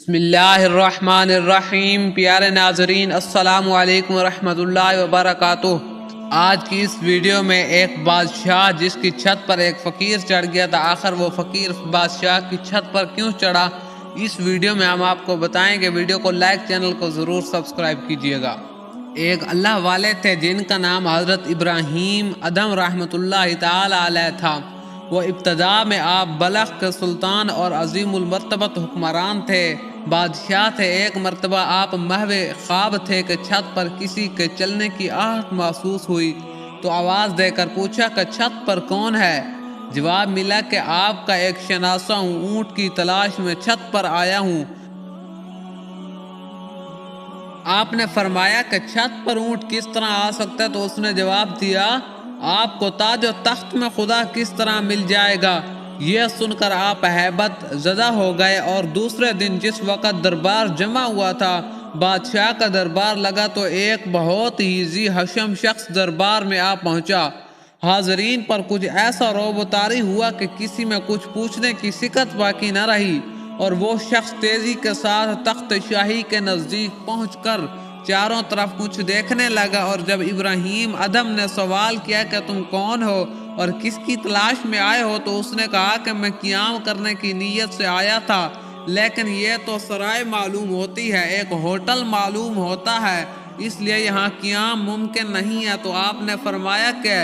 بسم اللہ الرحمن الرحیم۔ پیارے ناظرین، السلام علیکم ورحمۃ اللہ وبرکاتہ۔ آج کی اس ویڈیو میں ایک بادشاہ جس کی چھت پر ایک فقیر چڑھ گیا تھا، آخر وہ فقیر بادشاہ کی چھت پر کیوں چڑھا، اس ویڈیو میں ہم آپ کو بتائیں گے۔ ویڈیو کو لائک، چینل کو ضرور سبسکرائب کیجیے گا۔ ایک اللہ والے تھے جن کا نام حضرت ابراہیم ادھم رحمۃ اللہ تعالی علیہ تھا۔ وہ ابتدا میں آپ بلخ کے سلطان اور عظیم المرتبت حکمران تھے، بادشاہ تھے۔ ایک مرتبہ آپ محو خواب تھے کہ چھت پر کسی کے چلنے کی آہٹ محسوس ہوئی، تو آواز دے کر پوچھا کہ چھت پر کون ہے؟ جواب ملا کہ آپ کا ایک شناسہ ہوں، اونٹ کی تلاش میں چھت پر آیا ہوں۔ آپ نے فرمایا کہ چھت پر اونٹ کس طرح آ سکتا ہے؟ تو اس نے جواب دیا، آپ کو تاج و تخت میں خدا کس طرح مل جائے گا؟ یہ سن کر آپ ہیبت زدہ ہو گئے، اور دوسرے دن جس وقت دربار جمع ہوا تھا، بادشاہ کا دربار لگا، تو ایک بہت ہی ذی حشم شخص دربار میں آ پہنچا۔ حاضرین پر کچھ ایسا رعب و طاری ہوا کہ کسی میں کچھ پوچھنے کی سکت باقی نہ رہی، اور وہ شخص تیزی کے ساتھ تخت شاہی کے نزدیک پہنچ کر چاروں طرف کچھ دیکھنے لگا۔ اور جب ابراہیم ادھم نے سوال کیا کہ تم کون ہو اور کس کی تلاش میں آئے ہو، تو اس نے کہا کہ میں قیام کرنے کی نیت سے آیا تھا، لیکن یہ تو سرائے معلوم ہوتی ہے، ایک ہوٹل معلوم ہوتا ہے، اس لیے یہاں قیام ممکن نہیں ہے۔ تو آپ نے فرمایا کہ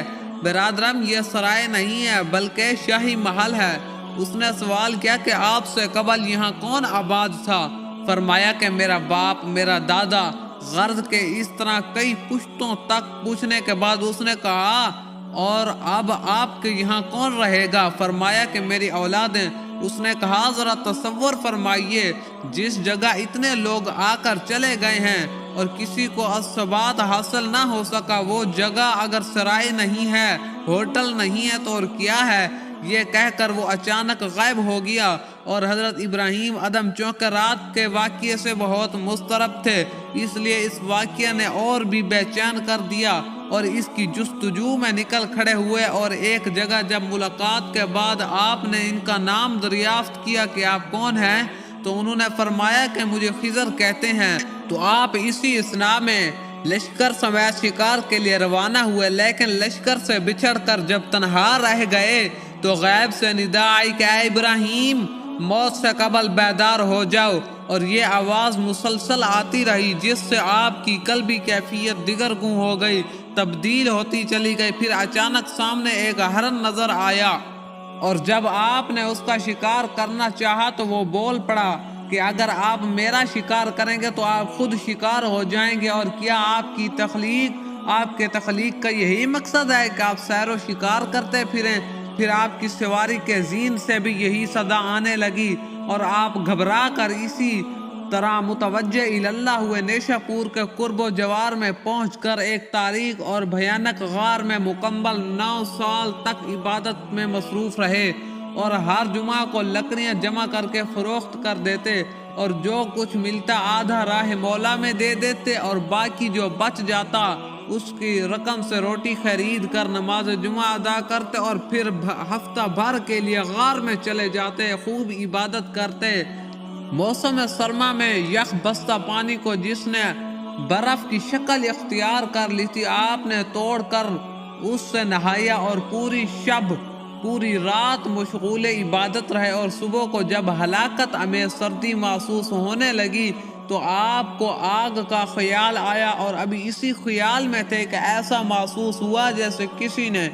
برادرم، یہ سرائے نہیں ہے بلکہ شاہی محل ہے۔ اس نے سوال کیا کہ آپ سے قبل یہاں کون آباد تھا؟ فرمایا کہ میرا باپ، میرا دادا، غرض کے اس طرح کئی پشتوں تک پوچھنے کے بعد اس نے کہا، اور اب آپ کے یہاں کون رہے گا؟ فرمایا کہ میری اولادیں۔ اس نے کہا، ذرا تصور فرمائیے، جس جگہ اتنے لوگ آ کر چلے گئے ہیں اور کسی کو الثبات حاصل نہ ہو سکا، وہ جگہ اگر سرائے نہیں ہے، ہوٹل نہیں ہے، تو اور کیا ہے؟ یہ کہہ کر وہ اچانک غائب ہو گیا، اور حضرت ابراہیم ادھم چونکہ رات کے واقعے سے بہت مضطرب تھے، اس لیے اس واقعے نے اور بھی بے چین کر دیا، اور اس کی جستجو میں نکل کھڑے ہوئے۔ اور ایک جگہ جب ملاقات کے بعد آپ نے ان کا نام دریافت کیا کہ آپ کون ہیں، تو انہوں نے فرمایا کہ مجھے خضر کہتے ہیں۔ تو آپ اسی اثناء میں لشکر سمیت شکار کے لیے روانہ ہوئے، لیکن لشکر سے بچھڑ کر جب تنہا رہ گئے تو غیب سے ندا آئی کہ اے ابراہیم، موت سے قبل بیدار ہو جاؤ۔ اور یہ آواز مسلسل آتی رہی، جس سے آپ کی قلبی کیفیت دیگر گوں ہو گئی، تبدیل ہوتی چلی گئی۔ پھر اچانک سامنے ایک ہرن نظر آیا، اور جب آپ نے اس کا شکار کرنا چاہا تو وہ بول پڑا کہ اگر آپ میرا شکار کریں گے تو آپ خود شکار ہو جائیں گے، اور کیا آپ کے تخلیق کا یہی مقصد ہے کہ آپ سیر و شکار کرتے پھریں؟ پھر آپ کی سواری کے زین سے بھی یہی صدا آنے لگی، اور آپ گھبرا کر اسی طرح متوجہ اللہ ہوئے۔ نیشا پور کے قرب و جوار میں پہنچ کر ایک تاریک اور بھیانک غار میں مکمل 9 سال تک عبادت میں مصروف رہے، اور ہر جمعہ کو لکڑیاں جمع کر کے فروخت کر دیتے، اور جو کچھ ملتا آدھا راہ مولا میں دے دیتے، اور باقی جو بچ جاتا اس کی رقم سے روٹی خرید کر نماز جمعہ ادا کرتے، اور پھر ہفتہ بھر کے لیے غار میں چلے جاتے، خوب عبادت کرتے۔ موسم سرما میں یخ بستہ پانی کو جس نے برف کی شکل اختیار کر لی تھی، آپ نے توڑ کر اس سے نہایا، اور پوری رات مشغول عبادت رہے، اور صبح کو جب ہلاکت ہمیں سردی محسوس ہونے لگی تو آپ کو آگ کا خیال آیا، اور ابھی اسی خیال میں تھے کہ ایسا محسوس ہوا جیسے کسی نے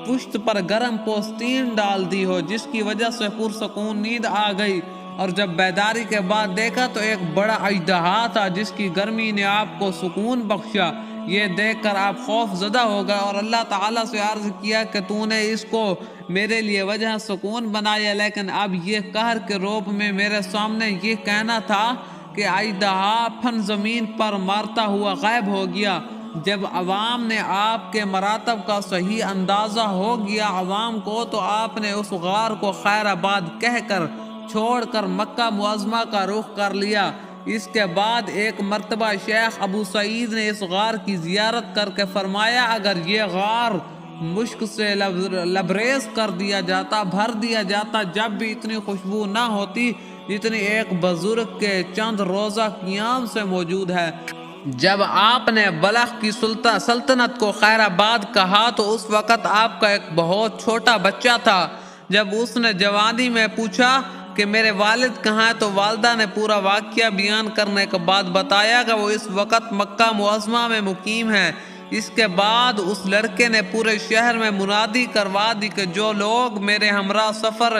پشت پر گرم پوستین ڈال دی ہو، جس کی وجہ سے پرسکون نیند آ گئی۔ اور جب بیداری کے بعد دیکھا تو ایک بڑا اژدہا تھا جس کی گرمی نے آپ کو سکون بخشا۔ یہ دیکھ کر آپ خوف زدہ ہو گئے، اور اللہ تعالیٰ سے عرض کیا کہ تو نے اس کو میرے لیے وجہ سکون بنایا، لیکن اب یہ قہر کے روپ میں میرے سامنے یہ کہنا تھا کہ اژدہا پھن زمین پر مارتا ہوا غائب ہو گیا۔ جب عوام نے آپ کے مراتب کا صحیح اندازہ ہو گیا عوام کو، تو آپ نے اس غار کو خیر آباد کہہ کر چھوڑ کر مکہ معظمہ کا رخ کر لیا۔ اس کے بعد ایک مرتبہ شیخ ابو سعید نے اس غار کی زیارت کر کے فرمایا، اگر یہ غار مشک سے لبریز کر دیا جاتا، بھر دیا جاتا، جب بھی اتنی خوشبو نہ ہوتی، جتنی ایک بزرگ کے چند روزہ قیام سے موجود ہے۔ جب آپ نے بلخ کی سلطنت کو خیر آباد کہا تو اس وقت آپ کا ایک بہت چھوٹا بچہ تھا۔ جب اس نے جوانی میں پوچھا کہ میرے والد کہاں ہیں تو والدہ نے پورا واقعہ بیان کرنے کے بعد بتایا کہ وہ اس وقت مکہ معظمہ میں مقیم ہیں۔ اس کے بعد اس لڑکے نے پورے شہر میں منادی کروا دی کہ جو لوگ میرے ہمراہ سفر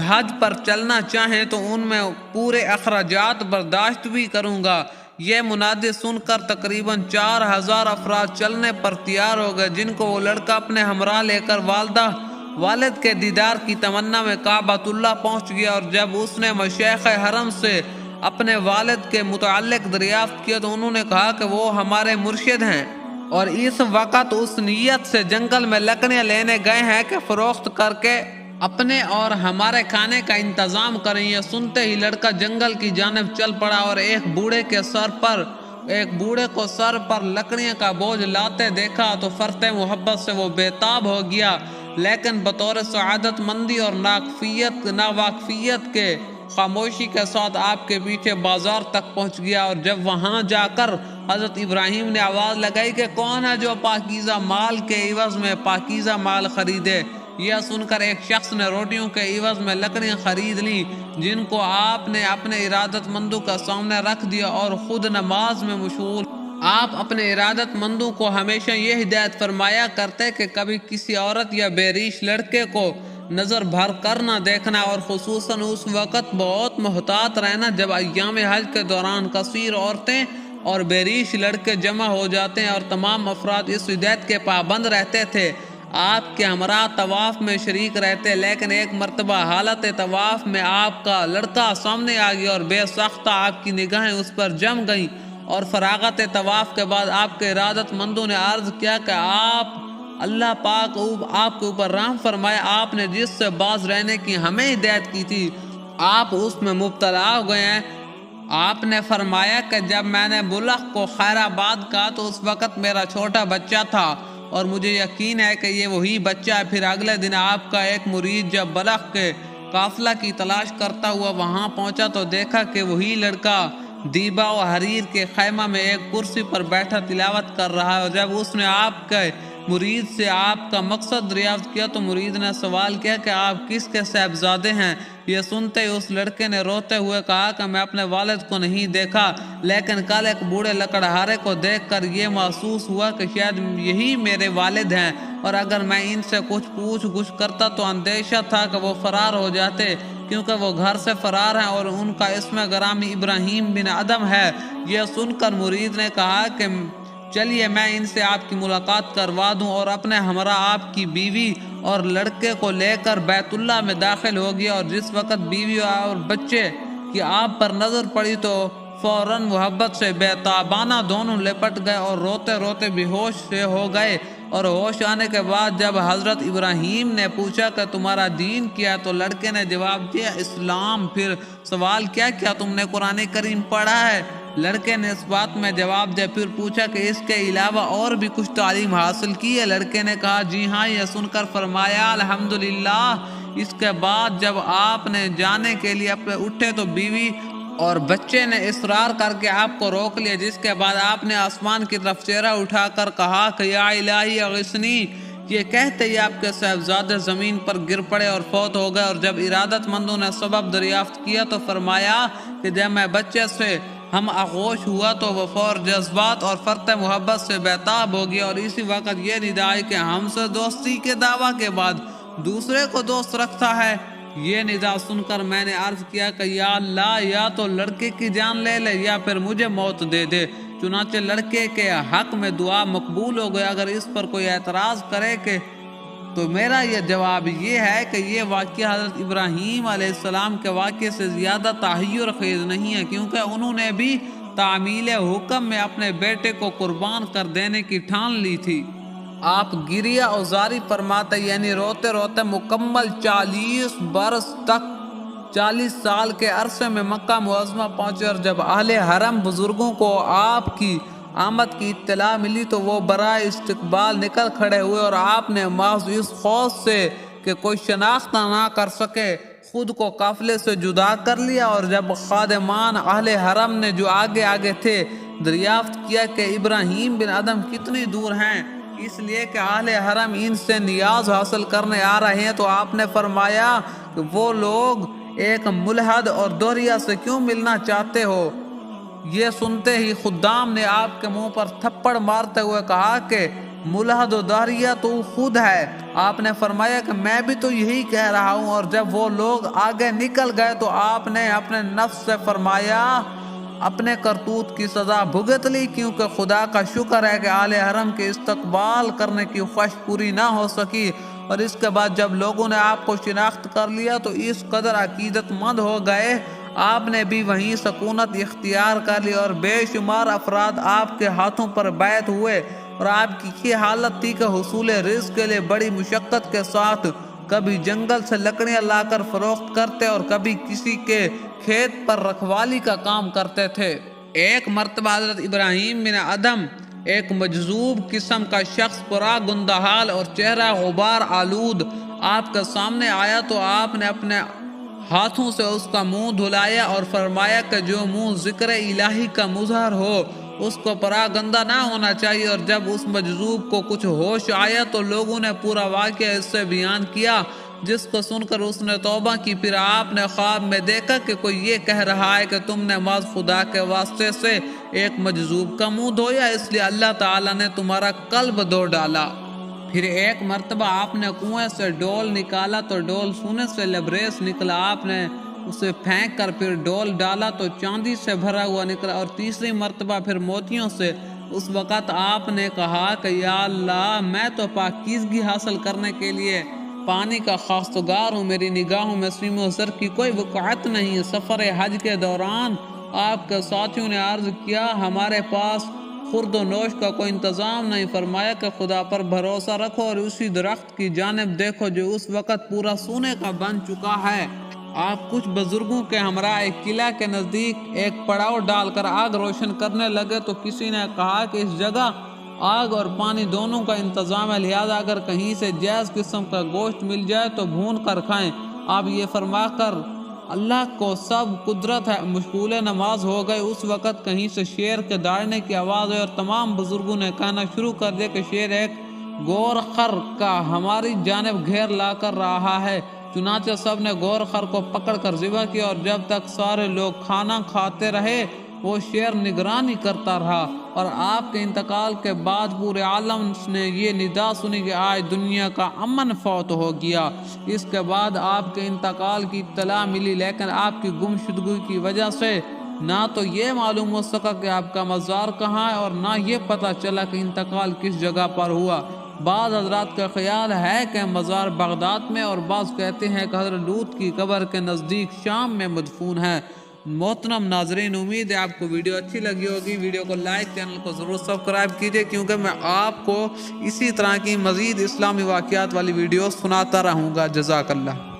حج پر چلنا چاہیں تو ان میں پورے اخراجات برداشت بھی کروں گا۔ یہ منادی سن کر تقریباً 4000 افراد چلنے پر تیار ہو گئے، جن کو وہ لڑکا اپنے ہمراہ لے کر والد کے دیدار کی تمنا میں کعبۃ اللہ پہنچ گیا، اور جب اس نے مشائخ حرم سے اپنے والد کے متعلق دریافت کیا تو انہوں نے کہا کہ وہ ہمارے مرشد ہیں اور اس وقت اس نیت سے جنگل میں لکڑیاں لینے گئے ہیں کہ فروخت کر کے اپنے اور ہمارے کھانے کا انتظام کریں۔ یہ سنتے ہی لڑکا جنگل کی جانب چل پڑا اور ایک بوڑھے کو سر پر لکڑیاں کا بوجھ لاتے دیکھا تو فرط محبت سے وہ بےتاب ہو گیا، لیکن بطور سعادت مندی اور ناواقفیت کے خاموشی کے ساتھ آپ کے پیچھے بازار تک پہنچ گیا، اور جب وہاں جا کر حضرت ابراہیم نے آواز لگائی کہ کون ہے جو پاکیزہ مال کے عوض میں پاکیزہ مال خریدے؟ یہ سن کر ایک شخص نے روٹیوں کے عوض میں لکڑیاں خرید لیں، جن کو آپ نے اپنے ارادت مندوں کا سامنے رکھ دیا اور خود نماز میں مشغول۔ آپ اپنے ارادت مندوں کو ہمیشہ یہ ہدایت فرمایا کرتے کہ کبھی کسی عورت یا بیریش لڑکے کو نظر بھر کر نہ دیکھنا، اور خصوصاً اس وقت بہت محتاط رہنا جب ایام حج کے دوران کثیر عورتیں اور بیریش لڑکے جمع ہو جاتے ہیں، اور تمام افراد اس ہدایت کے پابند رہتے تھے۔ آپ کے ہمراہ طواف میں شریک رہتے، لیکن ایک مرتبہ حالت طواف میں آپ کا لڑکا سامنے آ گیا اور بے ساختہ آپ کی نگاہیں اس پر جم گئیں، اور فراغت طواف کے بعد آپ کے ارادت مندوں نے عرض کیا کہ اللہ پاک آپ کے اوپر رحم فرمائے، آپ نے جس سے باز رہنے کی ہمیں ہدایت کی تھی آپ اس میں مبتلا ہو گئے ہیں۔ آپ نے فرمایا کہ جب میں نے بلخ کو خیر آباد کہا تو اس وقت میرا چھوٹا بچہ تھا، اور مجھے یقین ہے کہ یہ وہی بچہ ہے۔ پھر اگلے دن آپ کا ایک مرید جب بلخ کے قافلہ کی تلاش کرتا ہوا وہاں پہنچا تو دیکھا کہ وہی لڑکا دیبا و حریر کے خیمہ میں ایک کرسی پر بیٹھا تلاوت کر رہا ہے، اور جب اس نے آپ کے مرید سے آپ کا مقصد دریافت کیا تو مرید نے سوال کیا کہ آپ کس کے صاحبزادے ہیں؟ یہ سنتے ہی اس لڑکے نے روتے ہوئے کہا کہ میں اپنے والد کو نہیں دیکھا، لیکن کل ایک بوڑھے لکڑہارے کو دیکھ کر یہ محسوس ہوا کہ شاید یہی میرے والد ہیں، اور اگر میں ان سے کچھ پوچھ گچھ کرتا تو اندیشہ تھا کہ وہ فرار ہو جاتے، کیونکہ وہ گھر سے فرار ہیں اور ان کا اسم گرامی ابراہیم بن ادم ہے۔ یہ سن کر مرید نے کہا کہ چلیے میں ان سے آپ کی ملاقات کروا دوں، اور اپنے ہمراہ آپ کی بیوی اور لڑکے کو لے کر بیت اللہ میں داخل ہو گیا، اور جس وقت بیوی اور بچے کی آپ پر نظر پڑی تو فوراً محبت سے بےتابانہ دونوں لپٹ گئے اور روتے روتے بے ہوش سے ہو گئے، اور ہوش آنے کے بعد جب حضرت ابراہیم نے پوچھا کہ تمہارا دین کیا تو لڑکے نے جواب دیا اسلام۔ پھر سوال کیا تم نے قرآن کریم پڑھا ہے؟ لڑکے نے اس بات میں جواب دیا۔ پھر پوچھا کہ اس کے علاوہ اور بھی کچھ تعلیم حاصل کی ہے؟ لڑکے نے کہا جی ہاں۔ یہ سن کر فرمایا الحمدللہ۔ اس کے بعد جب آپ نے جانے کے لیے اٹھے تو بیوی اور بچے نے اصرار کر کے آپ کو روک لیا، جس کے بعد آپ نے آسمان کی طرف چہرہ اٹھا کر کہا کہ یا الہی اغثنی۔ یہ کہتے ہی آپ کے صاحبزادے زمین پر گر پڑے اور فوت ہو گئے، اور جب ارادت مندوں نے سبب دریافت کیا تو فرمایا کہ جب میں بچے سے ہم آغوش ہوا تو وہ فور جذبات اور فرط محبت سے بےتاب ہو گیا، اور اسی وقت یہ ندا آئی کہ ہم سے دوستی کے دعویٰ کے بعد دوسرے کو دوست رکھتا ہے۔ یہ ندا سن کر میں نے عرض کیا کہ یا اللہ، یا تو لڑکے کی جان لے لے یا پھر مجھے موت دے دے۔ چنانچہ لڑکے کے حق میں دعا مقبول ہو گئی۔ اگر اس پر کوئی اعتراض کرے تو میرا یہ جواب یہ ہے کہ یہ واقعہ حضرت ابراہیم علیہ السلام کے واقعے سے زیادہ تحیر خیز نہیں ہے، کیونکہ انہوں نے بھی تعمیل حکم میں اپنے بیٹے کو قربان کر دینے کی ٹھان لی تھی۔ آپ گریہ اوزاری فرماتے یعنی روتے روتے مکمل 40 برس تک 40 سال کے عرصے میں مکہ معظمہ پہنچے، اور جب اہل حرم بزرگوں کو آپ کی آمد کی اطلاع ملی تو وہ برائے استقبال نکل کھڑے ہوئے، اور آپ نے محض اس خوف سے کہ کوئی شناخت نہ کر سکے خود کو قافلے سے جدا کر لیا، اور جب خادمان اہل حرم نے جو آگے آگے تھے دریافت کیا کہ ابراہیم بن ادم کتنی دور ہیں، اس لیے کہ اہل حرم ان سے نیاز حاصل کرنے آ رہے ہیں، تو آپ نے فرمایا کہ وہ لوگ ایک ملحد اور دوریا سے کیوں ملنا چاہتے ہو؟ یہ سنتے ہی خدام نے آپ کے منہ پر تھپڑ مارتے ہوئے کہا کہ ملحد و دہریہ تو خود ہے۔ آپ نے فرمایا کہ میں بھی تو یہی کہہ رہا ہوں، اور جب وہ لوگ آگے نکل گئے تو آپ نے اپنے نفس سے فرمایا اپنے کرتوت کی سزا بھگت لی، کیونکہ خدا کا شکر ہے کہ آل حرم کے استقبال کرنے کی خواہش پوری نہ ہو سکی۔ اور اس کے بعد جب لوگوں نے آپ کو شناخت کر لیا تو اس قدر عقیدت مند ہو گئے، آپ نے بھی وہیں سکونت اختیار کر لی، اور بے شمار افراد آپ کے ہاتھوں پر بیعت ہوئے، اور آپ کی یہ حالت تھی کہ حصول رزق کے لیے بڑی مشقت کے ساتھ کبھی جنگل سے لکڑیاں لا کر فروخت کرتے اور کبھی کسی کے کھیت پر رکھوالی کا کام کرتے تھے۔ ایک مرتبہ حضرت ابراہیم بن ادم ایک مجذوب قسم کا شخص پورا گندحال اور چہرہ غبار آلود آپ کے سامنے آیا، تو آپ نے اپنے ہاتھوں سے اس کا منہ دھلایا اور فرمایا کہ جو منہ ذکر الہی کا مظہر ہو اس کو پراگندہ نہ ہونا چاہیے۔ اور جب اس مجذوب کو کچھ ہوش آیا تو لوگوں نے پورا واقعہ اس سے بیان کیا، جس کو سن کر اس نے توبہ کی۔ پھر آپ نے خواب میں دیکھا کہ کوئی یہ کہہ رہا ہے کہ تم نے محض خدا کے واسطے سے ایک مجذوب کا منہ دھویا، اس لیے اللہ تعالیٰ نے تمہارا قلب دھو ڈالا۔ پھر ایک مرتبہ آپ نے کنویں سے ڈول نکالا تو ڈول سونے سے لبریز نکلا، آپ نے اسے پھینک کر پھر ڈول ڈالا تو چاندی سے بھرا ہوا نکلا، اور تیسری مرتبہ پھر موتیوں سے۔ اس وقت آپ نے کہا کہ یا اللہ، میں تو پاکیزگی حاصل کرنے کے لیے پانی کا خواستگار ہوں، میری نگاہوں میں سیم و زر کی کوئی وقعت نہیں ہے۔ سفر حج کے دوران آپ کے ساتھیوں نے عرض کیا ہمارے پاس خورد و نوش کا کوئی انتظام نہیں۔ فرمایا کہ خدا پر بھروسہ رکھو اور اسی درخت کی جانب دیکھو جو اس وقت پورا سونے کا بن چکا ہے۔ آپ کچھ بزرگوں کے ہمراہ ایک قلعہ کے نزدیک ایک پڑاؤ ڈال کر آگ روشن کرنے لگے، تو کسی نے کہا کہ اس جگہ آگ اور پانی دونوں کا انتظام ہے، لہذا اگر کہیں سے جائز قسم کا گوشت مل جائے تو بھون کر کھائیں۔ آپ یہ فرما کر اللہ کو سب قدرت ہے مشغول نماز ہو گئے۔ اس وقت کہیں سے شیر کے داڑنے کی آواز ہوئی، اور تمام بزرگوں نے کہنا شروع کر دیا کہ شیر ایک گور خر کا ہماری جانب گھیر لا کر رہا ہے۔ چنانچہ سب نے گور خر کو پکڑ کر ذبح کیا، اور جب تک سارے لوگ کھانا کھاتے رہے وہ شیر نگرانی کرتا رہا۔ اور آپ کے انتقال کے بعد پورے عالم نے یہ ندا سنی کہ آج دنیا کا امن فوت ہو گیا۔ اس کے بعد آپ کے انتقال کی اطلاع ملی، لیکن آپ کی گمشدگی کی وجہ سے نہ تو یہ معلوم ہو سکا کہ آپ کا مزار کہاں ہے، اور نہ یہ پتہ چلا کہ انتقال کس جگہ پر ہوا۔ بعض حضرات کا خیال ہے کہ مزار بغداد میں، اور بعض کہتے ہیں کہ حضرت لوط کی قبر کے نزدیک شام میں مدفون ہے۔ محترم ناظرین، امید ہے آپ کو ویڈیو اچھی لگی ہوگی۔ ویڈیو کو لائک، چینل کو ضرور سبسکرائب کیجئے، کیونکہ میں آپ کو اسی طرح کی مزید اسلامی واقعات والی ویڈیوز سناتا رہوں گا۔ جزاک اللہ۔